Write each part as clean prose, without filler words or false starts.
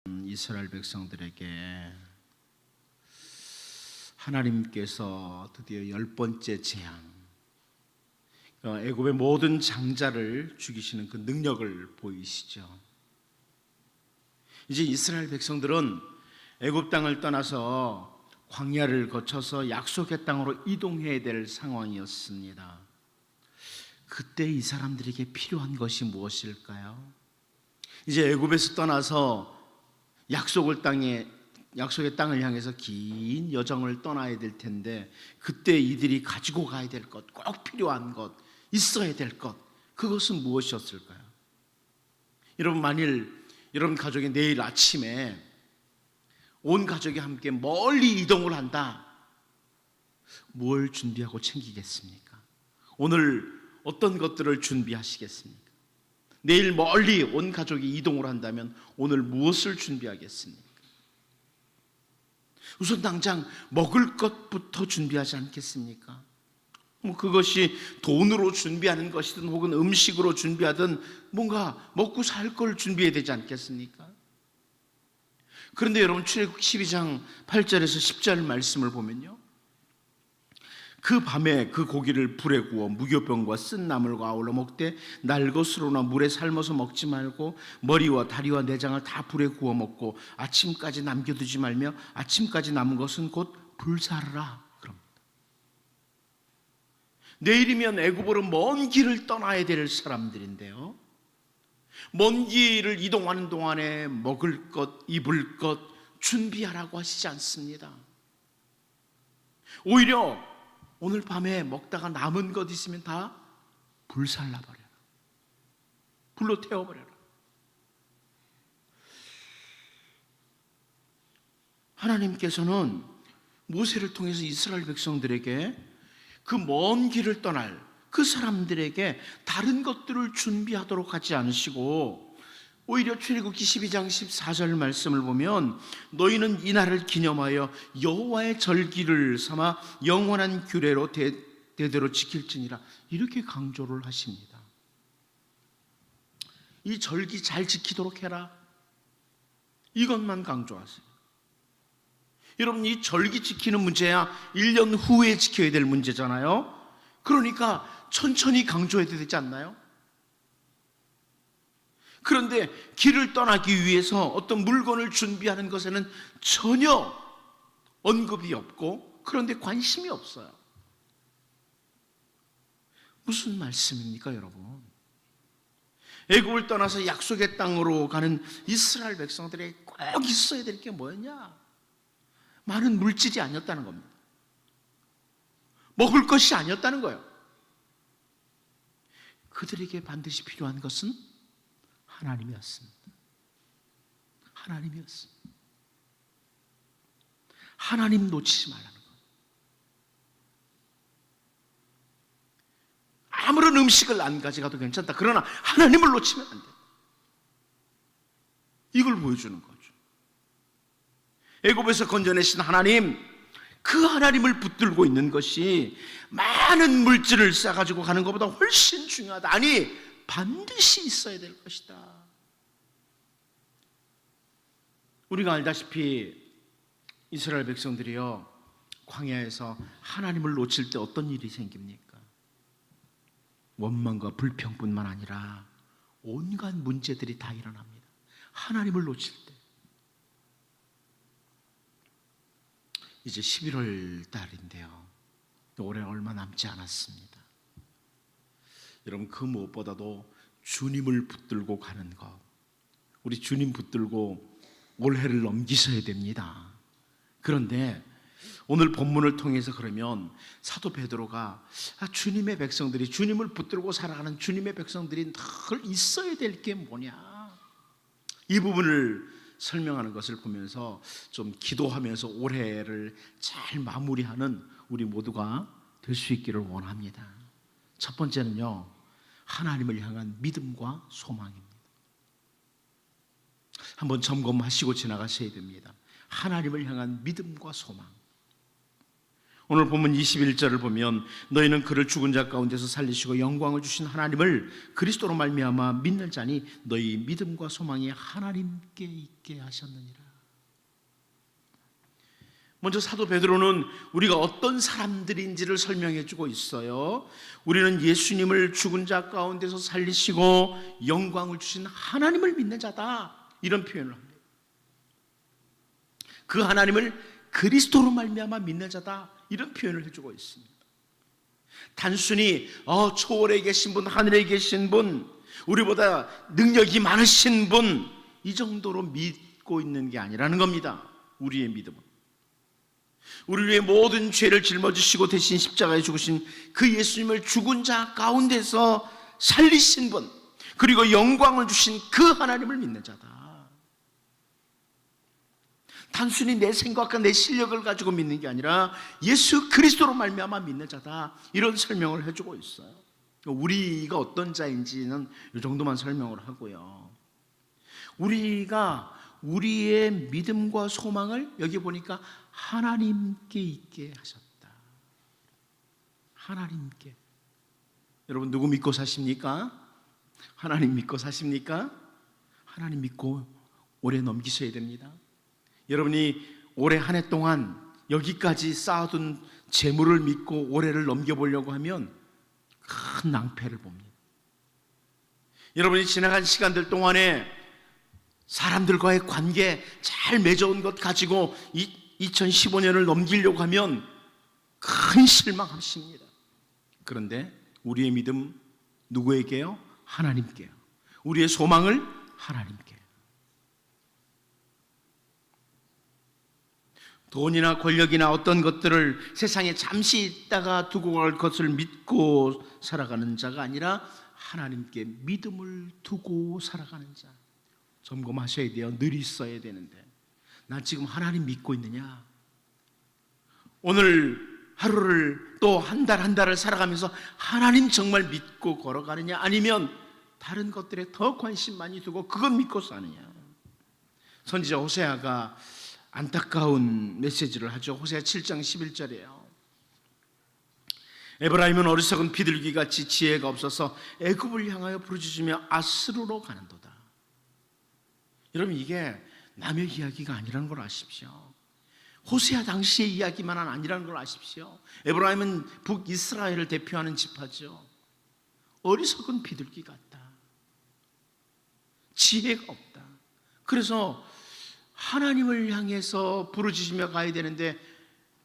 이스라엘 백성들에게 하나님께서 드디어 10번째 재앙, 애굽의 모든 장자를 죽이시는 그 능력을 보이시죠. 이제 이스라엘 백성들은 애굽 땅을 떠나서 광야를 거쳐서 약속의 땅으로 이동해야 될 상황이었습니다. 그때 이 사람들에게 필요한 것이 무엇일까요? 이제 애굽에서 떠나서 약속의 땅을 향해서 긴 여정을 떠나야 될 텐데, 그때 이들이 가지고 가야 될 것, 꼭 필요한 것, 있어야 될 것, 그것은 무엇이었을까요? 여러분, 만일 여러분 가족이 내일 아침에 온 가족이 함께 멀리 이동을 한다, 뭘 준비하고 챙기겠습니까? 오늘 어떤 것들을 준비하시겠습니까? 내일 멀리 온 가족이 이동을 한다면 오늘 무엇을 준비하겠습니까? 우선 당장 먹을 것부터 준비하지 않겠습니까? 그것이 돈으로 준비하는 것이든 혹은 음식으로 준비하든 뭔가 먹고 살 걸 준비해야 되지 않겠습니까? 그런데 여러분, 출애굽 12장 8절에서 10절 말씀을 보면요, 그 밤에 그 고기를 불에 구워 무교병과 쓴 나물과 아울러 먹되 날것으로나 물에 삶아서 먹지 말고 머리와 다리와 내장을 다 불에 구워 먹고 아침까지 남겨두지 말며 아침까지 남은 것은 곧 불사르라. 그럽니다. 내일이면 애굽으로 먼 길을 떠나야 될 사람들인데요, 먼 길을 이동하는 동안에 먹을 것, 입을 것 준비하라고 하시지 않습니다. 오히려 오늘 밤에 먹다가 남은 것 있으면 다 불살라버려라. 불로 태워버려라. 하나님께서는 모세를 통해서 이스라엘 백성들에게 그 먼 길을 떠날 그 사람들에게 다른 것들을 준비하도록 하지 않으시고, 오히려 출애굽기 12장 14절 말씀을 보면 너희는 이날을 기념하여 여호와의 절기를 삼아 영원한 규례로 대대로 지킬지니라, 이렇게 강조를 하십니다. 이 절기 잘 지키도록 해라, 이것만 강조하세요. 여러분, 이 절기 지키는 문제야 1년 후에 지켜야 될 문제잖아요. 그러니까 천천히 강조해야 되지 않나요? 그런데 길을 떠나기 위해서 어떤 물건을 준비하는 것에는 전혀 언급이 없고, 그런데 관심이 없어요. 무슨 말씀입니까, 여러분? 애굽을 떠나서 약속의 땅으로 가는 이스라엘 백성들에게 꼭 있어야 될 게 뭐였냐? 많은 물질이 아니었다는 겁니다. 먹을 것이 아니었다는 거예요. 그들에게 반드시 필요한 것은 하나님이었습니다. 하나님이었습니다. 하나님 놓치지 말라는 거예요. 아무런 음식을 안 가져가도 괜찮다, 그러나 하나님을 놓치면 안 돼. 이걸 보여주는 거죠. 애굽에서 건져내신 하나님, 그 하나님을 붙들고 있는 것이 많은 물질을 싸가지고 가는 것보다 훨씬 중요하다. 아니, 반드시 있어야 될 것이다. 우리가 알다시피 이스라엘 백성들이요, 광야에서 하나님을 놓칠 때 어떤 일이 생깁니까? 원망과 불평뿐만 아니라 온갖 문제들이 다 일어납니다. 하나님을 놓칠 때. 이제 11월 달인데요, 올해 얼마 남지 않았습니다. 여러분, 그 무엇보다도 주님을 붙들고 가는 것, 우리 주님 붙들고 올해를 넘기셔야 됩니다. 그런데 오늘 본문을 통해서 그러면 사도 베드로가 주님의 백성들이, 주님을 붙들고 살아가는 주님의 백성들이 늘 있어야 될 게 뭐냐, 이 부분을 설명하는 것을 보면서 좀 기도하면서 올해를 잘 마무리하는 우리 모두가 될 수 있기를 원합니다. 첫 번째는요, 하나님을 향한 믿음과 소망입니다. 한번 점검하시고 지나가셔야 됩니다. 하나님을 향한 믿음과 소망. 오늘 본문 21절을 보면 너희는 그를 죽은 자 가운데서 살리시고 영광을 주신 하나님을 그리스도로 말미암아 믿는 자니 너희 믿음과 소망이 하나님께 있게 하셨느니라. 먼저 사도 베드로는 우리가 어떤 사람들인지를 설명해 주고 있어요. 우리는 예수님을 죽은 자 가운데서 살리시고 영광을 주신 하나님을 믿는 자다, 이런 표현을 합니다. 그 하나님을 그리스도로 말미암아 믿는 자다, 이런 표현을 해주고 있습니다. 단순히 초월에 계신 분, 하늘에 계신 분, 우리보다 능력이 많으신 분, 이 정도로 믿고 있는 게 아니라는 겁니다. 우리의 믿음은 우리 위해 모든 죄를 짊어지시고 대신 십자가에 죽으신 그 예수님을 죽은 자 가운데서 살리신 분, 그리고 영광을 주신 그 하나님을 믿는 자다. 단순히 내 생각과 내 실력을 가지고 믿는 게 아니라 예수 그리스도로 말미암아 믿는 자다, 이런 설명을 해주고 있어요. 우리가 어떤 자인지는 이 정도만 설명을 하고요, 우리가 우리의 믿음과 소망을 여기 보니까 하나님께 있게 하셨다. 하나님께. 여러분 누구 믿고 사십니까? 하나님 믿고 사십니까? 하나님 믿고 올해 넘기셔야 됩니다. 여러분이 올해 한 해 동안 여기까지 쌓아둔 재물을 믿고 올해를 넘겨보려고 하면 큰 낭패를 봅니다. 여러분이 지나간 시간들 동안에 사람들과의 관계 잘 맺어온 것 가지고 2015년을 넘기려고 하면 큰 실망하십니다. 그런데 우리의 믿음 누구에게요? 하나님께요. 우리의 소망을 하나님께. 돈이나 권력이나 어떤 것들을 세상에 잠시 있다가 두고 갈 것을 믿고 살아가는 자가 아니라 하나님께 믿음을 두고 살아가는 자. 점검하셔야 돼요. 늘 있어야 되는데, 나 지금 하나님 믿고 있느냐? 오늘 하루를 또 한 달 한 달을 살아가면서 하나님 정말 믿고 걸어가느냐, 아니면 다른 것들에 더 관심 많이 두고 그것 믿고 사느냐? 선지자 호세아가 안타까운 메시지를 하죠. 호세아 7장 11절이에요. 에브라임은 어리석은 비둘기같이 지혜가 없어서 애굽을 향하여 부르짖으며 아스루로 가는도다. 여러분 이게 남의 이야기가 아니라는 걸 아십시오. 호세아 당시의 이야기만은 아니라는 걸 아십시오. 에브라임은 북이스라엘을 대표하는 지파죠. 어리석은 비둘기 같다. 지혜가 없다. 그래서 하나님을 향해서 부르짖으며 가야 되는데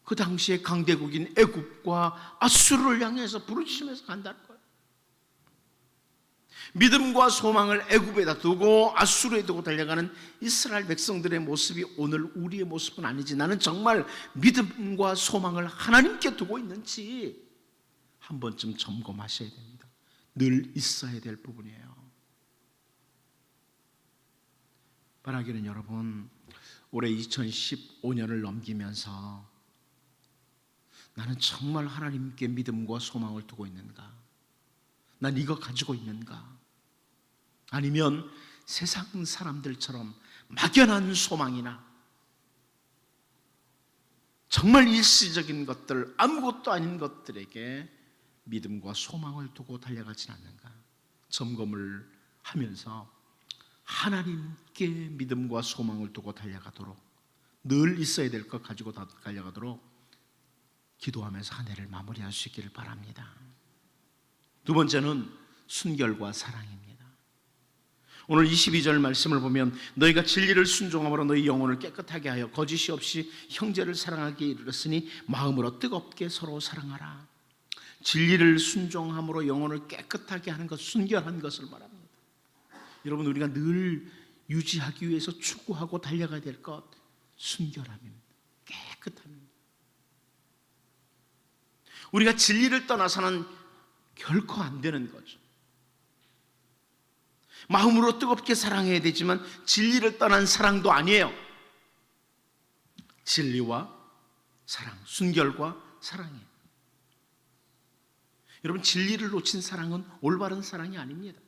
그 당시에 강대국인 애굽과 아수르를 향해서 부르짖으면서 간다는 거예요. 믿음과 소망을 애굽에다 두고 아수르에 두고 달려가는 이스라엘 백성들의 모습이 오늘 우리의 모습은 아니지. 나는 정말 믿음과 소망을 하나님께 두고 있는지 한 번쯤 점검하셔야 됩니다. 늘 있어야 될 부분이에요. 바라기는 여러분, 올해 2015년을 넘기면서 나는 정말 하나님께 믿음과 소망을 두고 있는가? 난 이거 가지고 있는가? 아니면 세상 사람들처럼 막연한 소망이나 정말 일시적인 것들, 아무것도 아닌 것들에게 믿음과 소망을 두고 달려가진 않는가? 점검을 하면서 하나님께 믿음과 소망을 두고 달려가도록, 늘 있어야 될 것 가지고 달려가도록 기도하면서 한 해를 마무리할 수 있기를 바랍니다. 두 번째는 순결과 사랑입니다. 오늘 22절 말씀을 보면 너희가 진리를 순종함으로 너희 영혼을 깨끗하게 하여 거짓이 없이 형제를 사랑하기에 이르렀으니 마음으로 뜨겁게 서로 사랑하라. 진리를 순종함으로 영혼을 깨끗하게 하는 것, 순결한 것을 말합니다. 여러분 우리가 늘 유지하기 위해서 추구하고 달려가야 될 것, 순결함입니다. 깨끗함입니다. 우리가 진리를 떠나서는 결코 안 되는 거죠. 마음으로 뜨겁게 사랑해야 되지만 진리를 떠난 사랑도 아니에요. 진리와 사랑, 순결과 사랑이에요. 여러분 진리를 놓친 사랑은 올바른 사랑이 아닙니다.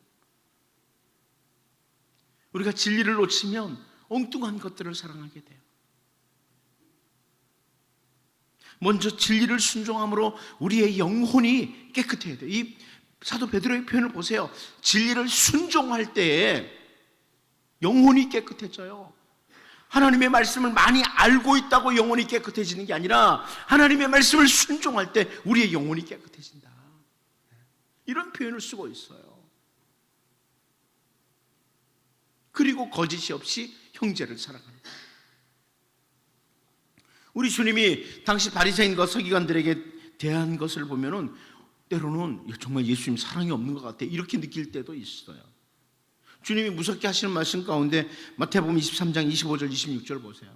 우리가 진리를 놓치면 엉뚱한 것들을 사랑하게 돼요. 먼저 진리를 순종함으로 우리의 영혼이 깨끗해야 돼요. 이 사도 베드로의 표현을 보세요. 진리를 순종할 때에 영혼이 깨끗해져요. 하나님의 말씀을 많이 알고 있다고 영혼이 깨끗해지는 게 아니라 하나님의 말씀을 순종할 때 우리의 영혼이 깨끗해진다. 이런 표현을 쓰고 있어요. 그리고 거짓이 없이 형제를 사랑한다. 우리 주님이 당시 바리새인과 서기관들에게 대한 것을 보면은 때로는 정말 예수님 사랑이 없는 것 같아 이렇게 느낄 때도 있어요. 주님이 무섭게 하시는 말씀 가운데 마태복음 23장 25절 26절 보세요.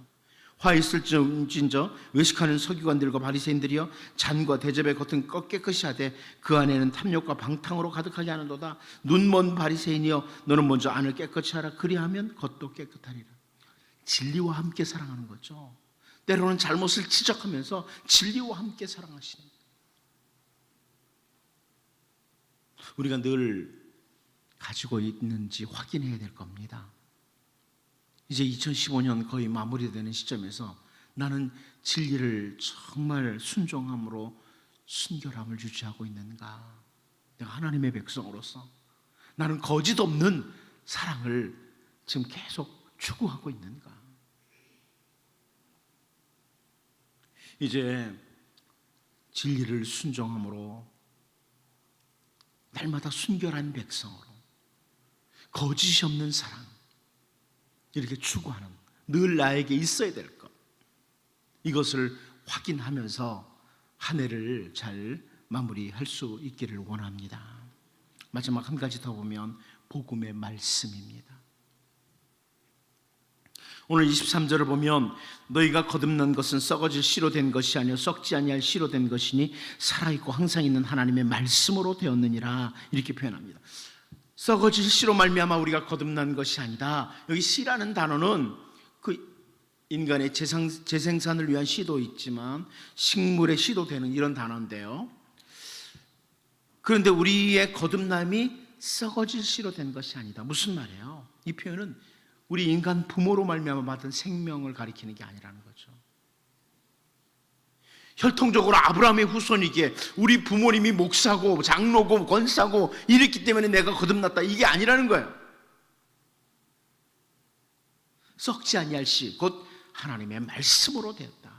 화 있을진저 외식하는 서기관들과 바리새인들이여 잔과 대접의 겉은 깨끗이 하되 그 안에는 탐욕과 방탕으로 가득하게 하는도다. 눈먼 바리새인이여 너는 먼저 안을 깨끗이 하라. 그리하면 겉도 깨끗하리라. 진리와 함께 사랑하는 거죠. 때로는 잘못을 지적하면서 진리와 함께 사랑하시는 거예요. 우리가 늘 가지고 있는지 확인해야 될 겁니다. 이제 2015년 거의 마무리되는 시점에서 나는 진리를 정말 순종함으로 순결함을 유지하고 있는가? 내가 하나님의 백성으로서 나는 거짓 없는 사랑을 지금 계속 추구하고 있는가? 이제 진리를 순종함으로 날마다 순결한 백성으로 거짓이 없는 사랑 이렇게 추구하는 늘 나에게 있어야 될 것, 이것을 확인하면서 한 해를 잘 마무리할 수 있기를 원합니다. 마지막 한 가지 더 보면 복음의 말씀입니다. 오늘 23절을 보면 너희가 거듭난 것은 썩어질 씨로 된 것이 아니요 썩지 아니할 씨로 된 것이니 살아있고 항상 있는 하나님의 말씀으로 되었느니라 이렇게 표현합니다. 썩어질 씨로 말미암아 우리가 거듭난 것이 아니다. 여기 씨라는 단어는 그 인간의 재생산을 위한 씨도 있지만 식물의 씨도 되는 이런 단어인데요. 그런데 우리의 거듭남이 썩어질 씨로 된 것이 아니다. 무슨 말이에요? 이 표현은 우리 인간 부모로 말미암아 받은 생명을 가리키는 게 아니라는 거죠. 혈통적으로 아브라함의 후손이기에 우리 부모님이 목사고 장로고 권사고 이랬기 때문에 내가 거듭났다 이게 아니라는 거예요. 썩지 아니할 씨 곧 하나님의 말씀으로 되었다.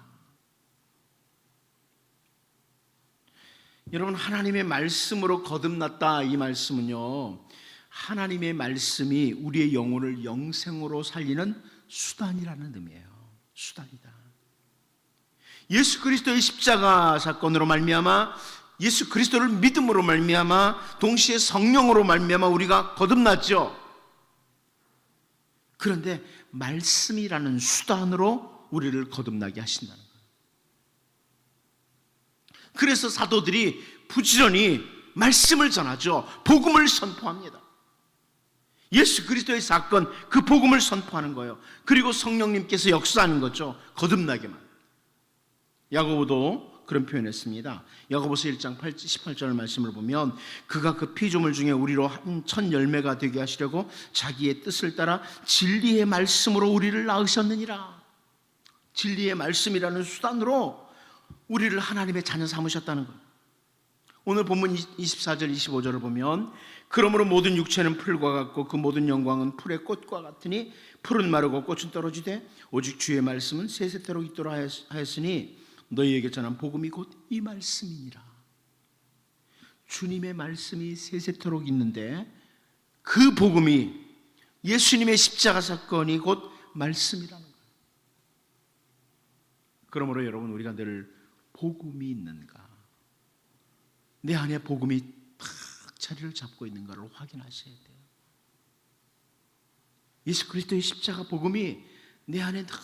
여러분 하나님의 말씀으로 거듭났다 이 말씀은요 하나님의 말씀이 우리의 영혼을 영생으로 살리는 수단이라는 의미예요. 수단이다. 예수 그리스도의 십자가 사건으로 말미암아 예수 그리스도를 믿음으로 말미암아 동시에 성령으로 말미암아 우리가 거듭났죠. 그런데 말씀이라는 수단으로 우리를 거듭나게 하신다는 거예요. 그래서 사도들이 부지런히 말씀을 전하죠. 복음을 선포합니다. 예수 그리스도의 사건 그 복음을 선포하는 거예요. 그리고 성령님께서 역사하는 거죠. 거듭나게만. 야고보도 그런 표현했습니다. 야고보서 1장 18절 말씀을 보면 그가 그 피조물 중에 우리로 한 첫 열매가 되게 하시려고 자기의 뜻을 따라 진리의 말씀으로 우리를 낳으셨느니라. 진리의 말씀이라는 수단으로 우리를 하나님의 자녀 삼으셨다는 거예요. 오늘 본문 24절 25절을 보면 그러므로 모든 육체는 풀과 같고 그 모든 영광은 풀의 꽃과 같으니 풀은 마르고 꽃은 떨어지되 오직 주의 말씀은 세세토록 있도록 하였으니 너희에게 전한 복음이 곧 이 말씀이니라. 주님의 말씀이 세세토록 있는데 그 복음이 예수님의 십자가 사건이 곧 말씀이라는 거예요. 그러므로 여러분 우리가 늘 복음이 있는가, 내 안에 복음이 탁 자리를 잡고 있는가를 확인하셔야 돼요. 예수 그리스도의 십자가 복음이 내 안에 탁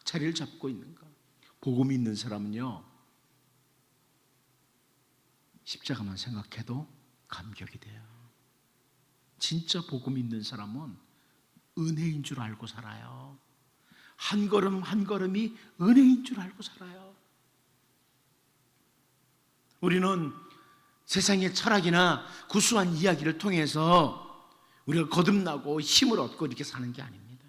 자리를 잡고 있는가. 복음이 있는 사람은요 십자가만 생각해도 감격이 돼요. 진짜 복음이 있는 사람은 은혜인 줄 알고 살아요. 한 걸음 한 걸음이 은혜인 줄 알고 살아요. 우리는 세상의 철학이나 구수한 이야기를 통해서 우리가 거듭나고 힘을 얻고 이렇게 사는 게 아닙니다.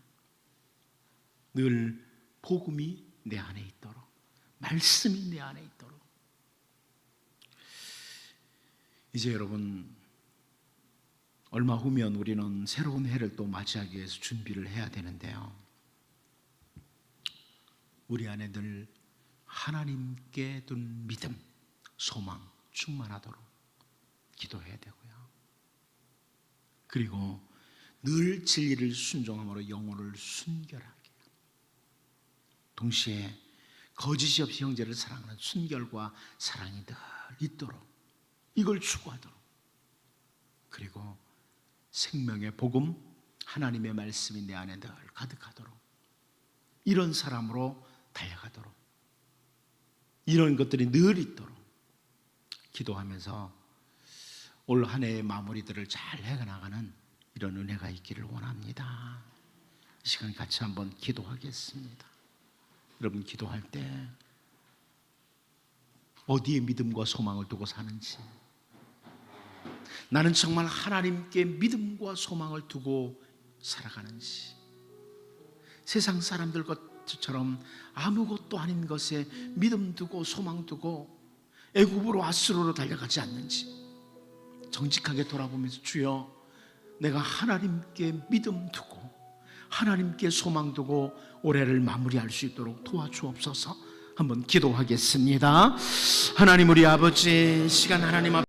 늘 복음이 내 안에 있도록 말씀이 내 안에 있도록. 이제 여러분, 얼마 후면 우리는 새로운 해를 또 맞이하기 위해서 준비를 해야 되는데요, 우리 안에 늘 하나님께 둔 믿음, 소망 충만하도록 기도해야 되고요, 그리고 늘 진리를 순종함으로 영혼을 순결하게, 동시에 거짓이 없이 형제를 사랑하는 순결과 사랑이 늘 있도록, 이걸 추구하도록, 그리고 생명의 복음, 하나님의 말씀이 내 안에 늘 가득하도록, 이런 사람으로 달려가도록, 이런 것들이 늘 있도록 기도하면서 올 한 해의 마무리들을 잘 해나가는 이런 은혜가 있기를 원합니다. 이 시간 같이 한번 기도하겠습니다. 여러분, 기도할 때 어디에 믿음과 소망을 두고 사는지, 나는 정말 하나님께 믿음과 소망을 두고 살아가는지, 세상 사람들 것처럼 아무것도 아닌 것에 믿음 두고 소망 두고 애굽으로 아수르로 달려가지 않는지 정직하게 돌아보면서, 주여, 내가 하나님께 믿음 두고 하나님께 소망 두고 올해를 마무리할 수 있도록 도와주옵소서. 한번 기도하겠습니다. 하나님, 우리 아버지, 시간 하나님 앞에